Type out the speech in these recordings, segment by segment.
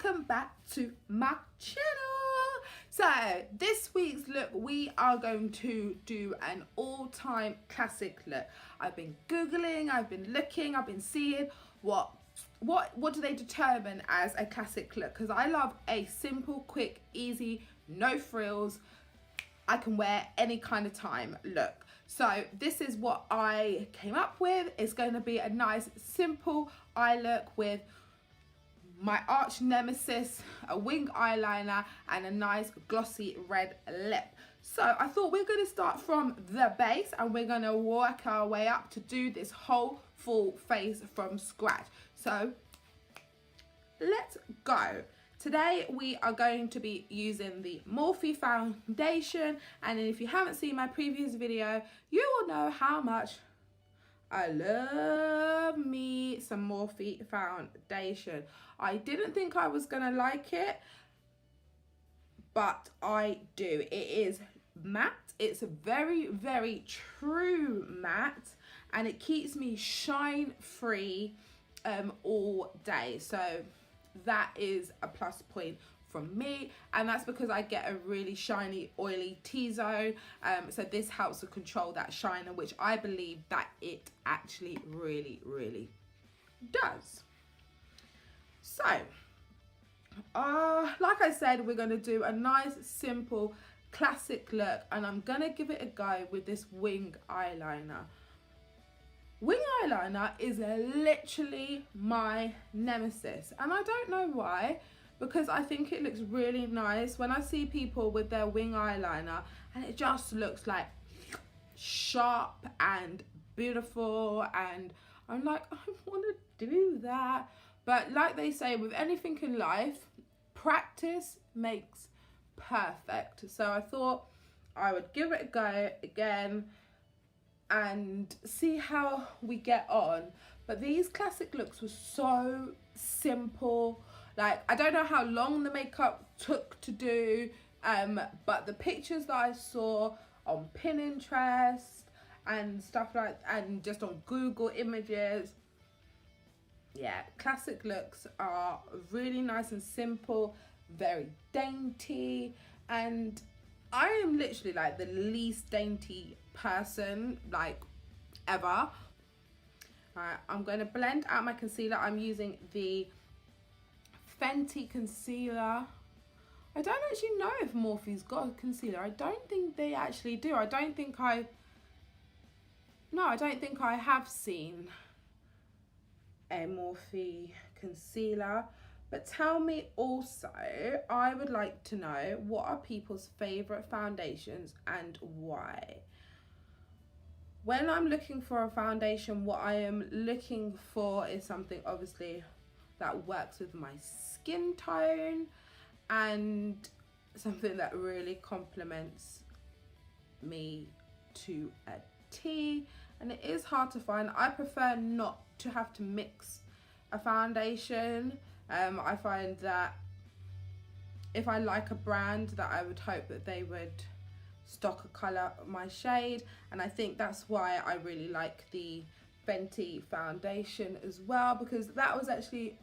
welcome back to my channel. So this week's look, we are going to do an all-time classic look. I've been googling, I've been looking, I've been seeing what do they determine as a classic look, because I love a simple, quick, easy, no frills, I can wear any kind of time look. So this is what I came up with. It's going to be a nice simple eye look with my arch nemesis, a wing eyeliner, and a nice glossy red lip. So I thought we're going to start from the base and we're going to work our way up to do this whole full face from scratch. So let's go. Today we are going to be using the Morphe foundation, and if you haven't seen my previous video, you will know how much I love me some Morphe foundation. I didn't think I was gonna like it, but I do. It is matte. It's a very, very true matte, and it keeps me shine free all day. So that is a plus point from me, and that's because I get a really shiny, oily T-zone. So this helps to control that shiner, which I believe that it actually really, really does. So, like I said, we're gonna do a nice, simple, classic look, and I'm gonna give it a go with this wing eyeliner. Wing eyeliner is literally my nemesis, and I don't know why, because I think it looks really nice when I see people with their wing eyeliner, and it just looks like sharp and beautiful, and I'm like, I want to do that. But like they say with anything in life, practice makes perfect. So I thought I would give it a go again and see how we get on. But these classic looks were so simple. Like, I don't know how long the makeup took to do, but the pictures that I saw on Pinterest and stuff like, and just on Google Images, yeah, classic looks are really nice and simple, very dainty, and I am literally like the least dainty person like ever. Alright, I'm going to blend out my concealer. I'm using the Fenty concealer. I don't actually know if Morphe's got a concealer. I don't think they actually do. I don't think I have seen a Morphe concealer. But tell me also, I would like to know, what are people's favourite foundations and why? When I'm looking for a foundation, what I am looking for is something obviously that works with my skin tone and something that really complements me to a T. And it is hard to find. I prefer not to have to mix a foundation. I find that if I like a brand, that I would hope that they would stock a colour of my shade, and I think that's why I really like the Fenty foundation as well, because that was actually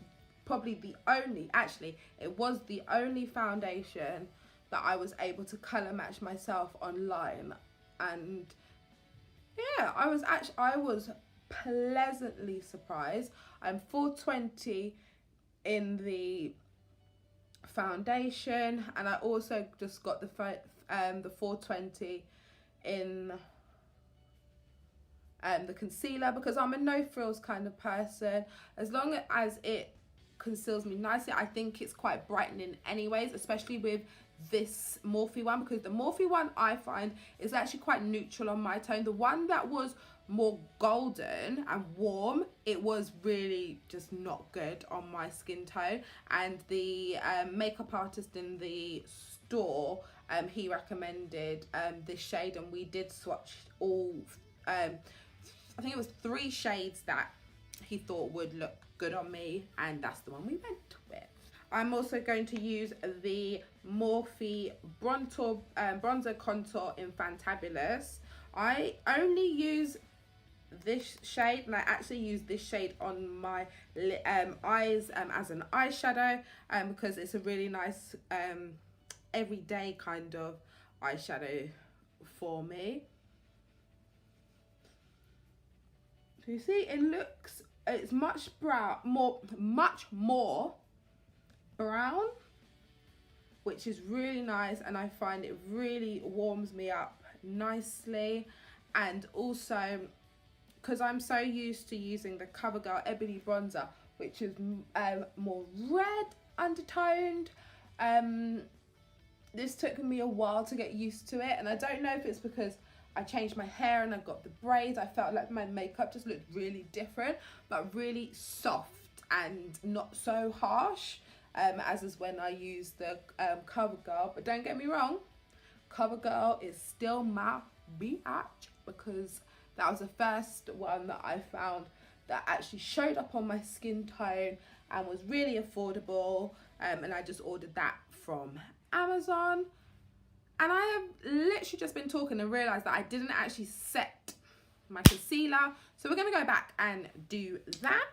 probably the only, it was the only foundation that I was able to colour match myself online. And yeah, I was pleasantly surprised. I'm 420 in the foundation, and I also just got the 420 in the concealer, because I'm a no frills kind of person. As long as it conceals me nicely, I think it's quite brightening anyways, especially with this Morphe one, because the Morphe one I find is actually quite neutral on my tone. The one that was more golden and warm, it was really just not good on my skin tone. And the makeup artist in the store, he recommended this shade, and we did swatch all, I think it was 3 shades that he thought would look good on me, and that's the one we went with. I'm also going to use the Morphe bronzer contour in Fantabulous. I only use this shade, and I actually use this shade on my eyes as an eyeshadow because it's a really nice everyday kind of eyeshadow for me. So you see, it's much more brown, which is really nice, and I find it really warms me up nicely. And also, because I'm so used to using the CoverGirl Ebony Bronzer, which is more red undertoned, this took me a while to get used to it, and I don't know if it's because I changed my hair and I got the braids. I felt like my makeup just looked really different, but really soft and not so harsh as is when I use the CoverGirl. But don't get me wrong, CoverGirl is still my biatch, because that was the first one that I found that actually showed up on my skin tone and was really affordable, and I just ordered that from Amazon. And I have literally just been talking and realised that I didn't actually set my concealer, so we're going to go back and do that.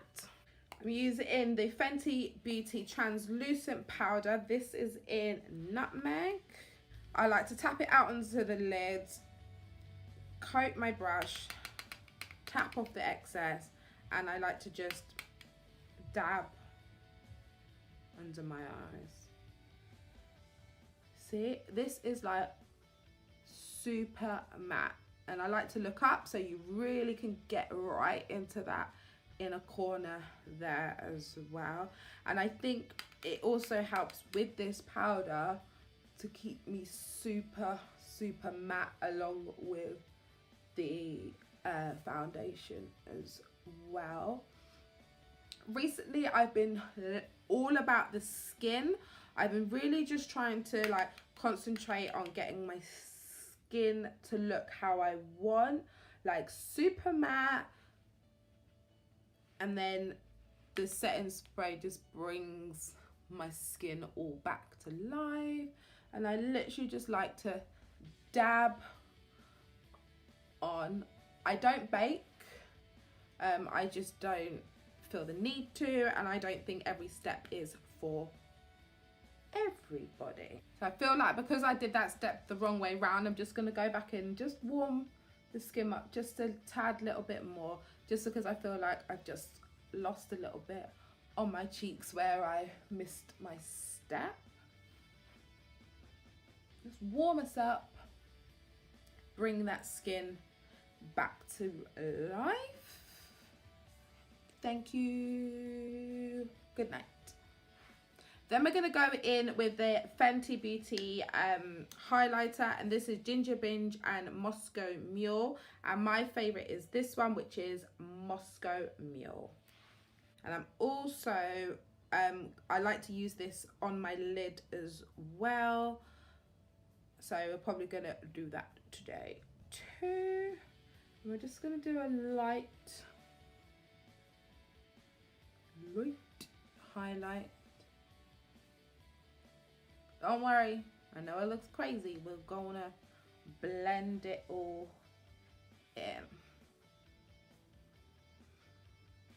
I'm using the Fenty Beauty translucent powder. This is in Nutmeg. I like to tap it out onto the lid, coat my brush, tap off the excess, and I like to just dab under my eyes. See, this is like super matte, and I like to look up so you really can get right into that inner corner there as well. And I think it also helps with this powder to keep me super matte along with the foundation as well. Recently I've been all about the skin. I've been really just trying to like concentrate on getting my skin to look how I want, like super matte, and then the setting spray just brings my skin all back to life. And I literally just like to dab on. I don't bake, I just don't feel the need to, and I don't think every step is for everybody. So I feel like because I did that step the wrong way round, I'm just going to go back and just warm the skin up just a tad little bit more, just because I feel like I've just lost a little bit on my cheeks where I missed my step. Just warm us up, bring that skin back to life. Thank you. Good night. Then we're going to go in with the Fenty Beauty highlighter, and this is Ginger Binge and Moscow Mule, and my favourite is this one, which is Moscow Mule. And I'm also, I like to use this on my lid as well, so we're probably going to do that today too. And we're just going to do a light highlight. Don't worry, I know it looks crazy. We're gonna blend it all in.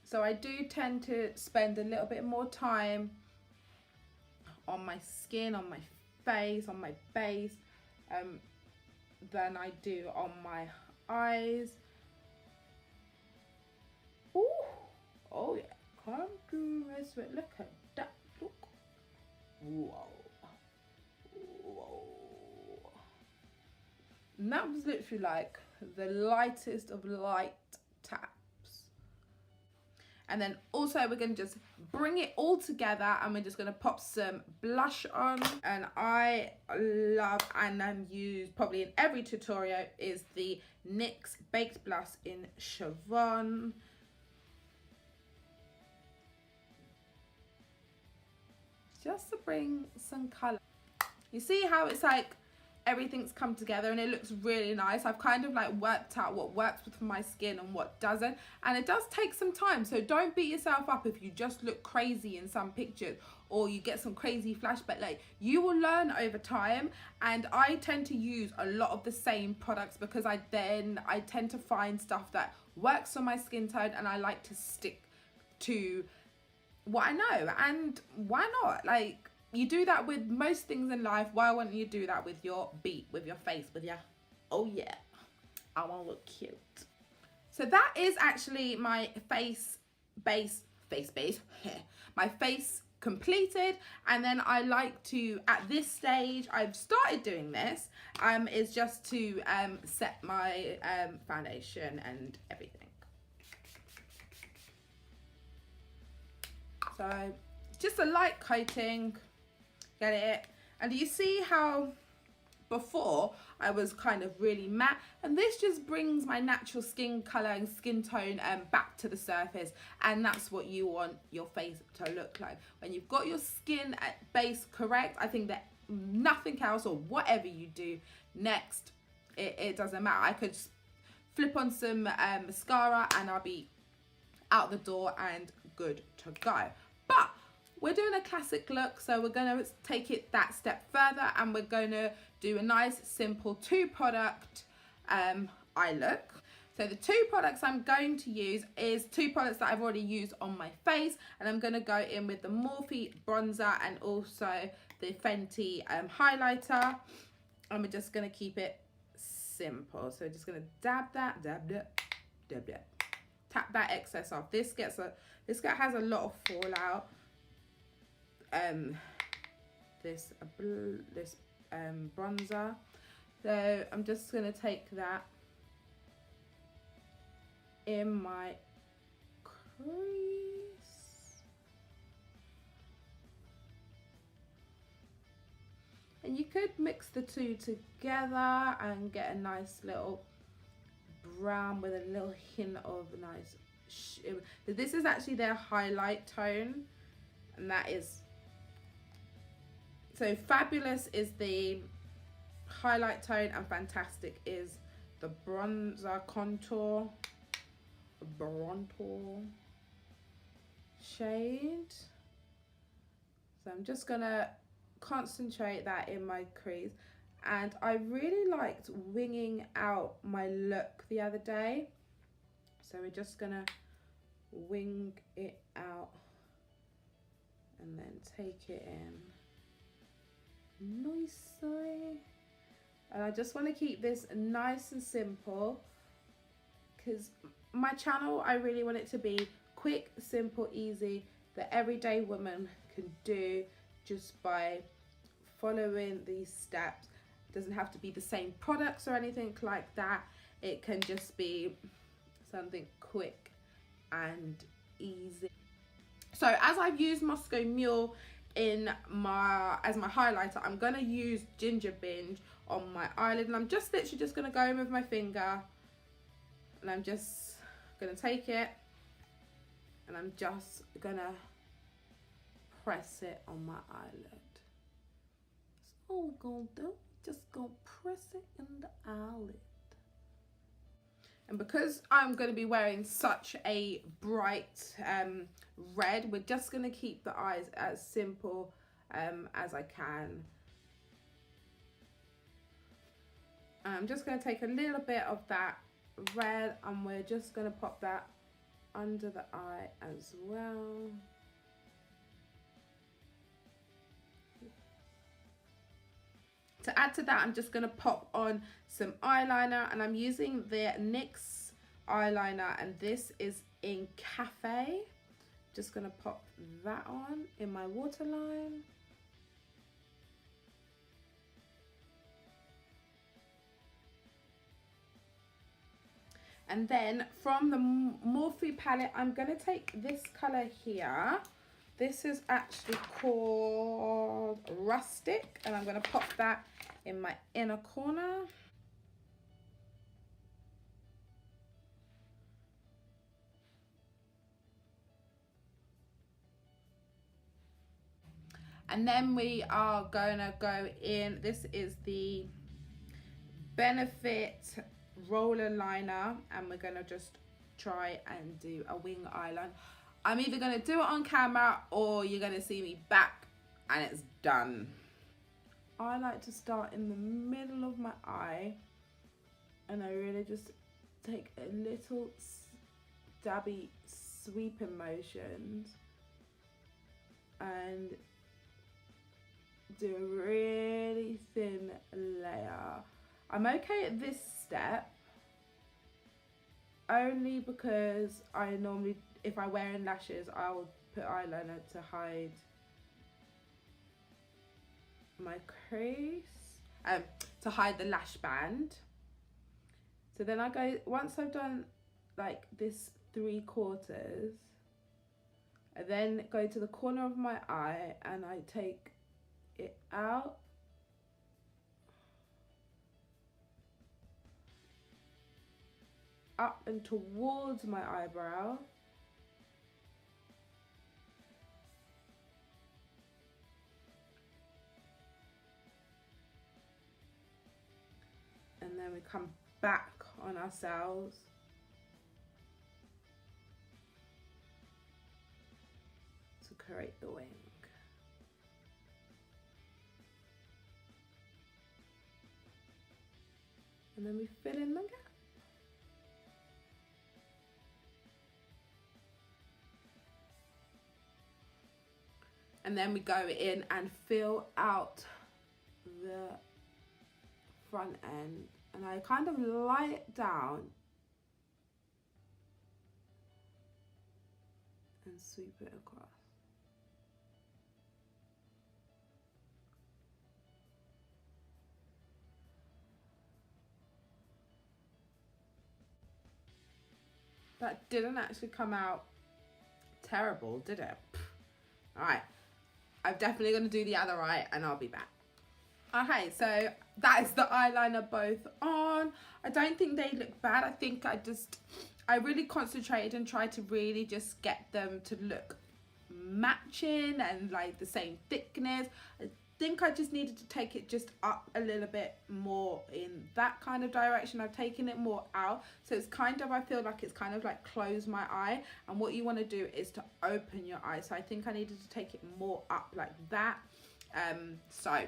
So I do tend to spend a little bit more time on my skin, on my face, on my base, than I do on my eyes. Ooh, oh yeah, come to this way. Look at that, look. Whoa. And that was literally like the lightest of light taps. And then also we're going to just bring it all together, and we're just going to pop some blush on. And I love, and I'm used probably in every tutorial, is the NYX Baked Blush in Chiffon. Just to bring some colour. You see how it's like everything's come together and it looks really nice. I've kind of like worked out what works with my skin and what doesn't, and it does take some time, so don't beat yourself up if you just look crazy in some pictures or you get some crazy flashback. Like, you will learn over time, and I tend to use a lot of the same products because I tend to find stuff that works on my skin tone, and I like to stick to what I know. And why not? Like, you do that with most things in life. Why wouldn't you do that with your beat, with your face, with your, oh yeah, I want to look cute. So that is actually my face base, my face completed. And then I like to, at this stage, I've started doing this, is just to set my foundation and everything. So just a light coating, get it? And you see how before I was kind of really matte, and this just brings my natural skin color and skin tone back to the surface. And that's what you want your face to look like. When you've got your skin at base correct, I think that nothing else or whatever you do next, it doesn't matter. I could flip on some mascara and I'll be out the door and good to go. But we're doing a classic look, so we're gonna take it that step further, and we're gonna do a nice simple 2-product eye look. So the 2 products I'm going to use is 2 products that I've already used on my face, and I'm gonna go in with the Morphe bronzer and also the Fenty highlighter, and we're just gonna keep it simple. So just gonna dab that, dab that, dab that, tap that excess off. This has a lot of fallout. This bronzer, so I'm just gonna take that in my crease, and you could mix the 2 together and get a nice little brown with a little hint of nice this is actually their highlight tone, and that is, so Fabulous is the highlight tone and Fantastic is the bronzer contour shade. So I'm just gonna concentrate that in my crease. And I really liked winging out my look the other day, so we're just gonna wing it out and then take it in nicely. And I just want to keep this nice and simple, because my channel, I really want it to be quick, simple, easy, that everyday woman can do just by following these steps. It doesn't have to be the same products or anything like that. It can just be something quick and easy. So as I've used Moscow Mule as my highlighter, I'm gonna use Ginger Binge on my eyelid, and I'm just literally just gonna go in with my finger, and I'm just gonna take it and I'm just gonna press it on my eyelid. That's all we're gonna do. Just gonna press it in the eyelid. And because I'm going to be wearing such a bright red, we're just going to keep the eyes as simple as I can. I'm just going to take a little bit of that red, and we're just going to pop that under the eye as well. To add to that, I'm just going to pop on some eyeliner, and I'm using the NYX eyeliner, and this is in Cafe. Just going to pop that on in my waterline. And then from the Morphe palette, I'm going to take this colour here. This is actually called Rustic, and I'm going to pop that in my inner corner. And then we are going to go in, this is the Benefit roller liner, and we're going to just try and do a wing eyeliner. I'm either going to do it on camera or you're going to see me back and it's done. I like to start in the middle of my eye, and I really just take a little stabby sweeping motions and do a really thin layer. I'm okay at this step only because I normally, if I wear in lashes, I'll put eyeliner to hide my crease, to hide the lash band. So then I go, once I've done like this 3/4, I then go to the corner of my eye and I take it out up and towards my eyebrow, and then we come back on ourselves to create the wing. And then we fill in the gap. And then we go in and fill out the front end. And I kind of lie it down and sweep it across. That didn't actually come out terrible, did it? All right, I'm definitely going to do the other eye and I'll be back. Okay, so that is the eyeliner both on. I don't think they look bad. I think I really concentrated and tried to really just get them to look matching and like the same thickness. I think I just needed to take it just up a little bit more in that kind of direction. I've taken it more out, so it's kind of, I feel like it's kind of like close my eye, and what you want to do is to open your eye. So I think I needed to take it more up like that. So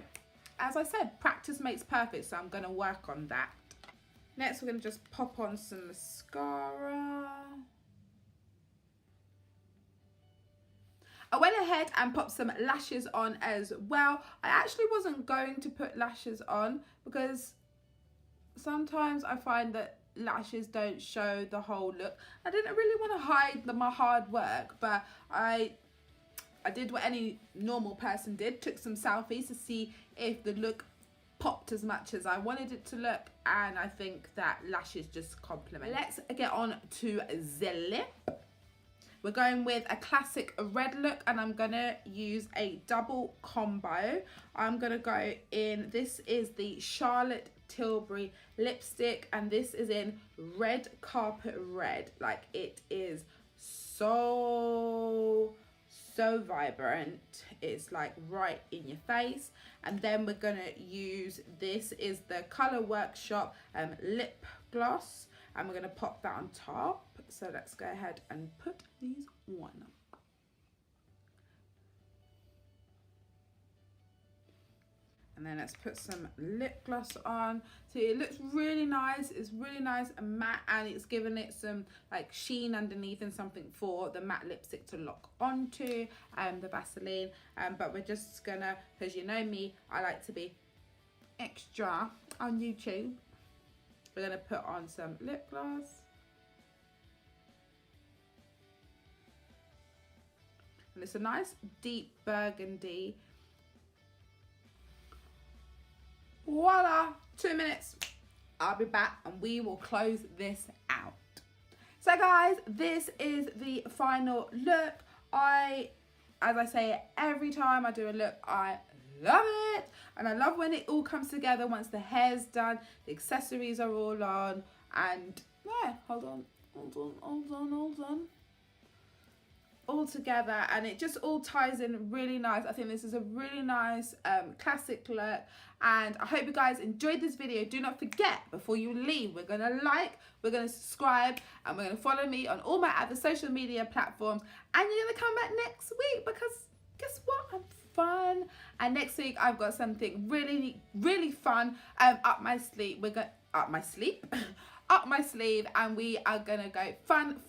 as I said, practice makes perfect, so I'm going to work on that. Next we're going to just pop on some mascara. I went ahead and popped some lashes on as well. I actually wasn't going to put lashes on because sometimes I find that lashes don't show the whole look. I didn't really want to hide my hard work, but I did what any normal person did, took some selfies to see if the look popped as much as I wanted it to look, and I think that lashes just complement. Let's get on to the lip. We're going with a classic red look, and I'm gonna use a double combo. I'm gonna go in, this is the Charlotte Tilbury lipstick, and this is in Red Carpet Red. Like, it is so vibrant. It's like right in your face. And then we're gonna use, this is the Colour Workshop lip gloss, and we're gonna pop that on top. So let's go ahead and put these on. And then let's put some lip gloss on. So it looks really nice. It's really nice and matte, and it's giving it some like sheen underneath and something for the matte lipstick to lock onto, the Vaseline. But we're just gonna, because you know me, I like to be extra on YouTube. We're gonna put on some lip gloss. And it's a nice deep burgundy. Voila, 2 minutes. I'll be back and we will close this out. So guys, this is the final look. As I say every time I do a look, I love it. And I love when it all comes together once the hair's done, the accessories are all on, and yeah, hold on. all together, and it just all ties in really nice. I think this is a really nice classic look, and I hope you guys enjoyed this video. Do not forget, before you leave, we're gonna like, we're gonna subscribe, and we're gonna follow me on all my other social media platforms, and you're gonna come back next week, because guess what, I'm fun. And next week I've got something really fun up my sleeve. We're going up my sleeve up my sleeve, and we are gonna go fun.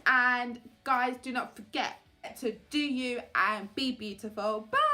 And guys, do not forget to do you and be beautiful. Bye.